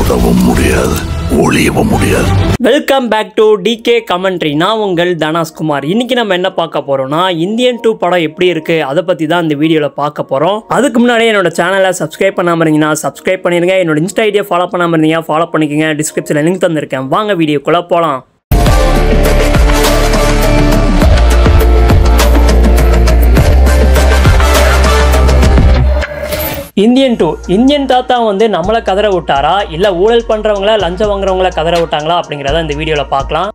தொடவும் முடியாது, ஒளியவும் முடியாது. Welcome back to TK commentary. நான் உங்கள் தனாஸ்குமார். இன்னைக்கு நம்ம என்ன பார்க்க போறோம்னா, இந்தியன் 2 படம் எப்படி இருக்கு அதை பத்தி தான் இந்த வீடியோவில் பார்க்க போறோம். அதுக்கு முன்னாடி என்னோட சேனலை சப்ஸ்கிரைப் பண்ணாம இருந்தீங்கன்னா சப்ஸ்கிரைப் பண்ணிருங்க. என்னோட இன்ஸ்டா ஐடியா ஃபாலோ பண்ணாம இருந்தீங்க ஃபாலோ பண்ணிக்கங்க. டிஸ்கிரிப்ஷன்ல லிங்க் தந்திருக்கேன். வாங்க வீடியோக்குள்ள போலாம். இந்தியன் 2 இந்தியன் தாத்தா வந்து நம்மளை கதற விட்டாரா இல்ல ஊழல் பண்றவங்கள லஞ்சம் வாங்குறவங்கள கதற விட்டாங்களா அப்படிங்கறத இந்த வீடியோல பார்க்கலாம்.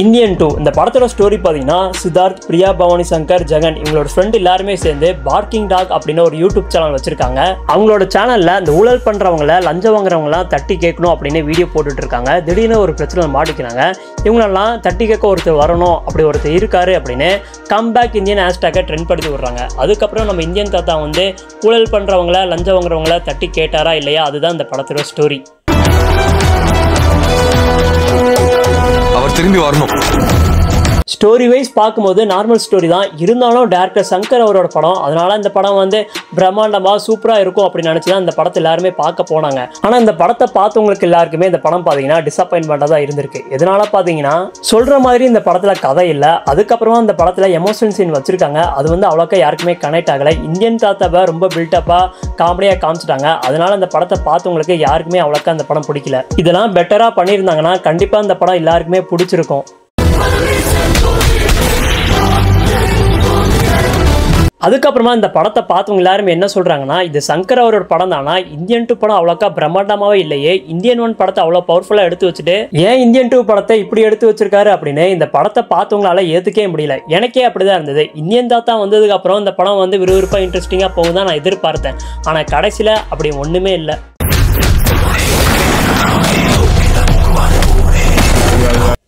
இந்தியன் 2 இந்த படத்தோட ஸ்டோரி பார்த்தீங்கன்னா, சித்தார்த், பிரியா பவானி சங்கர், ஜெகன் இவங்களோட ஃப்ரெண்ட் எல்லாருமே சேர்ந்து பார்க்கிங் டாக் அப்படின்னு ஒரு யூடியூப் சேனல் வச்சிருக்காங்க. அவங்களோட சேனல்ல இந்த ஊழல் பண்றவங்கள லஞ்சம் வாங்குறவங்களாம் தட்டி கேட்கணும் அப்படின்னு வீடியோ போட்டுட்டு இருக்காங்க. திடீர்னு ஒரு பிரச்சனை மாட்டிக்கிறாங்க. இவங்களெல்லாம் தட்டி கேட்க ஒருத்தர் வரணும், அப்படி ஒருத்தர் இருக்காரு அப்படின்னு கம்பேக் இந்தியன் ஹேஷ்டேக்கை ட்ரெண்ட் படுத்தி விடுறாங்க. அதுக்கப்புறம் நம்ம இந்தியன் தாத்தா வந்து ஊழல் பண்றவங்கள லஞ்சம் வாங்குறவங்கள தட்டி கேட்டாரா இல்லையா, அதுதான் இந்த படத்தோட ஸ்டோரி. அவர் திரும்பி வரணும். ஸ்டோரி வைஸ் பார்க்கும்போது நார்மல் ஸ்டோரி தான். இருந்தாலும் டேரக்டர் சங்கர் அவரோட படம், அதனால இந்த படம் வந்து பிரம்மாண்டமா சூப்பரா இருக்கும் அப்படின்னு நினைச்சு தான் இந்த படத்தை எல்லாருமே பார்க்க போனாங்க. ஆனா இந்த படத்தை பார்த்தவங்களுக்கு எல்லாருக்குமே இந்த படம் பார்த்தீங்கன்னா டிசப்பாயின்மெண்டா தான் இருந்திருக்கு. எதனால பார்த்தீங்கன்னா, சொல்ற மாதிரி இந்த படத்துல கதை இல்லை. அதுக்கப்புறமா இந்த படத்துல எமோஷனல் சீன் வச்சிருக்காங்க, அது வந்து அவ்வளோக்கா யாருக்குமே கனெக்ட் ஆகலை. இந்தியன் தாத்தாவை ரொம்ப பில்டப்பா காமெடியா காமிச்சிட்டாங்க. அதனால இந்த படத்தை பார்த்தவங்களுக்கு யாருக்குமே அவ்வளோக்கா அந்த படம் பிடிக்கல. இதெல்லாம் பெட்டரா பண்ணியிருந்தாங்கன்னா கண்டிப்பா இந்த படம் எல்லாருக்குமே பிடிச்சிருக்கும். அதுக்கப்புறமா இந்த படத்தை பார்த்தவங்க எல்லாருமே என்ன சொல்றாங்கன்னா, இது சங்கர் அவரோட படம் தானா, இந்தியன் 2 படம் அவ்வளோக்கா பிரம்மாண்டமாவே இல்லையே, இந்தியன் 1 படத்தை அவ்வளோ பவர்ஃபுல்லா எடுத்து வச்சுட்டு ஏன் இந்தியன் 2 படத்தை இப்படி எடுத்து வச்சிருக்காரு அப்படின்னு இந்த படத்தை பார்த்தவங்களால ஏத்துக்கவே முடியல. எனக்கே அப்படிதான் இருந்தது. இந்தியன் தாத்தா வந்ததுக்கு அப்புறம் இந்த படம் வந்து விறுவிறுப்பா இன்ட்ரெஸ்டிங்கா போகும் தான் நான் எதிர்பார்த்தேன். ஆனா கடைசியில அப்படி ஒண்ணுமே இல்லை.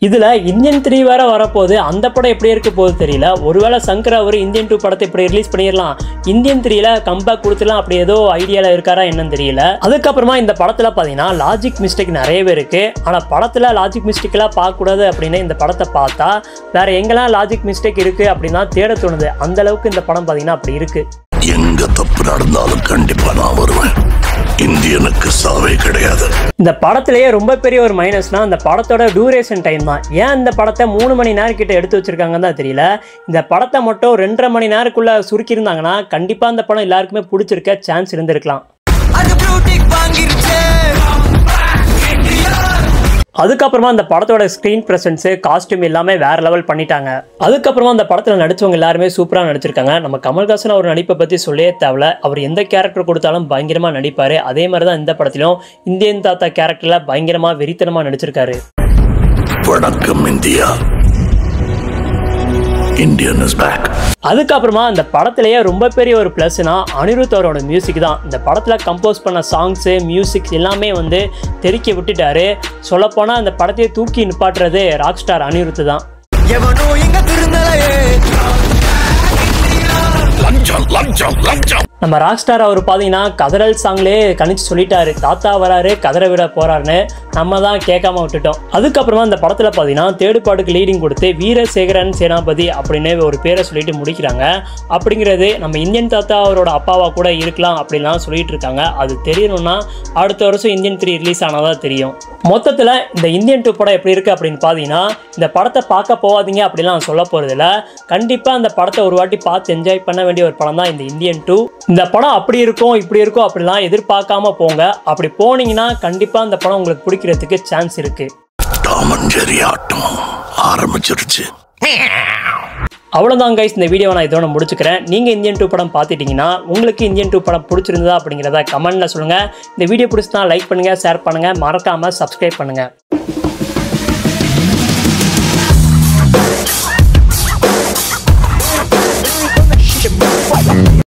இதுல இந்தியன் 3 வேற வரப்போகுது. அந்த படம் எப்படி இருக்க போகுது தெரியல. ஒருவேளை சங்கர் அவர் இந்தியன் 2 படத்தை இப்படி ரிலீஸ் பண்ணிடலாம், இந்தியன் 3ல கம்பேக் கொடுத்துலாம் அப்படி ஏதோ ஐடியால இருக்காரா என்னன்னு தெரியல. அதுக்கப்புறமா இந்த படத்துல பாத்தீங்கன்னா லாஜிக் மிஸ்டேக் நிறையவே இருக்கு. ஆனா படத்துல லாஜிக் மிஸ்டேக் எல்லாம் பார்க்க கூடாது அப்படின்னு இந்த படத்தை பார்த்தா வேற எங்கெல்லாம் லாஜிக் மிஸ்டேக் இருக்கு அப்படின்னா தேட தோணுது. அந்த அளவுக்கு இந்த படம் பாத்தீங்கன்னா அப்படி இருக்கு. எங்க தப்பு நடந்தாலும் கண்டிப்பா நான் வருவேன். இந்தியனுக்கு சாவே கிடையாது. இந்த படத்திலேயே ரொம்ப பெரிய ஒரு மைனஸ்னா இந்த படத்தோட டியூரேஷன் டைம் தான். ஏன் இந்த படத்தை 3 மணி நேரம் கிட்ட எடுத்து வச்சிருக்காங்கன்னு தான் தெரியல. இந்த படத்தை மட்டும் 2.5 மணி நேரக்குள்ள சுருக்கி இருந்தாங்கன்னா கண்டிப்பா இந்த படம் எல்லாருக்குமே பிடிச்சிருக்க சான்ஸ் இருந்திருக்கலாம். அதுக்கப்புறமா அந்த படத்தோட ஸ்க்ரீன் பிரசன்ஸ், காஸ்டியூம் எல்லாமே வேற லெவல் பண்ணிட்டாங்க. அதுக்கப்புறமா அந்த படத்தில் நடிச்சவங்க எல்லாருமே சூப்பராக நடிச்சிருக்காங்க. நம்ம கமல்ஹாசன் அவர் நடிப்பை பற்றி சொல்லவே தேவையில்ல. அவர் எந்த கேரக்டர் கொடுத்தாலும் பயங்கரமாக நடிப்பார். அதே மாதிரி தான் இந்த படத்திலும் இந்தியன் தாத்தா கேரக்டரில் பயங்கரமாக வெறித்தனமாக நடிச்சிருக்காரு. வணக்கம் இந்தியா, இந்தியன் இஸ் பேக். அதுக்கப்புறமா இந்த படத்திலேயே ரொம்ப பெரிய ஒரு பிளஸ்னா அனிருத் அவரோட மியூசிக் தான். இந்த படத்தில் கம்போஸ் பண்ண சாங்ஸு, மியூசிக் எல்லாமே வந்து தெறிக்க விட்டுட்டாரு. சொல்லப்போனால் இந்த படத்தையே தூக்கி நிப்பாட்டுறது ராக் ஸ்டார் அனிருத் தான். நம்ம ராக் ஸ்டார் அவர் பார்த்தீங்கன்னா கதறல் சாங்லேயே கணிச்சு சொல்லிட்டாரு, தாத்தா வராரு கதற விட போறாருன்னு. நம்ம தான் கேட்காம விட்டுட்டோம். அதுக்கப்புறமா இந்த படத்தில் பார்த்தீங்கன்னா தேடுபாடுக்கு லீடிங் கொடுத்து வீரசேகரன் சேனாபதி அப்படின்னு ஒரு பேரை சொல்லிட்டு முடிக்கிறாங்க. அப்படிங்கிறது நம்ம இந்தியன் தாத்தா அவரோட அப்பாவா கூட இருக்கலாம் அப்படின்லாம் சொல்லிட்டு இருக்காங்க. அது தெரியணும்னா அடுத்த வருஷம் இந்தியன் 3 ரிலீஸ் ஆனாதான் தெரியும். மொத்தத்தில் இந்த இந்தியன் 2 படம் எப்படி இருக்கு அப்படின்னு பார்த்தீங்கன்னா, இந்த படத்தை பார்க்க போகாதீங்க அப்படிலாம் சொல்ல போறது இல்லை. கண்டிப்பாக இந்த படத்தை ஒரு வாட்டி பார்த்து என்ஜாய் பண்ண வேண்டிய ஒரு படம் தான் இந்த இந்தியன் 2. இந்த படம் அப்படி இருக்கும் இப்படி இருக்கும் அப்படிலாம் எதிர்பார்க்காம போங்க. அப்படி போனீங்கன்னா கண்டிப்பா இந்த படம் உங்களுக்கு பிடிக்கிறதுக்கு சான்ஸ் இருக்கு. அவ்வளவுதான் கைஸ், இந்த வீடியோவை நான் இதோட முடிச்சுக்கிறேன். நீங்க இந்தியன் 2 படம் பார்த்துட்டீங்கன்னா உங்களுக்கு இந்தியன் 2 படம் பிடிச்சிருந்ததா அப்படிங்கிறத கமெண்ட்ல சொல்லுங்க. இந்த வீடியோ பிடிச்சிருந்தா லைக் பண்ணுங்க, ஷேர் பண்ணுங்க, மறக்காம சப்ஸ்கிரைப் பண்ணுங்க.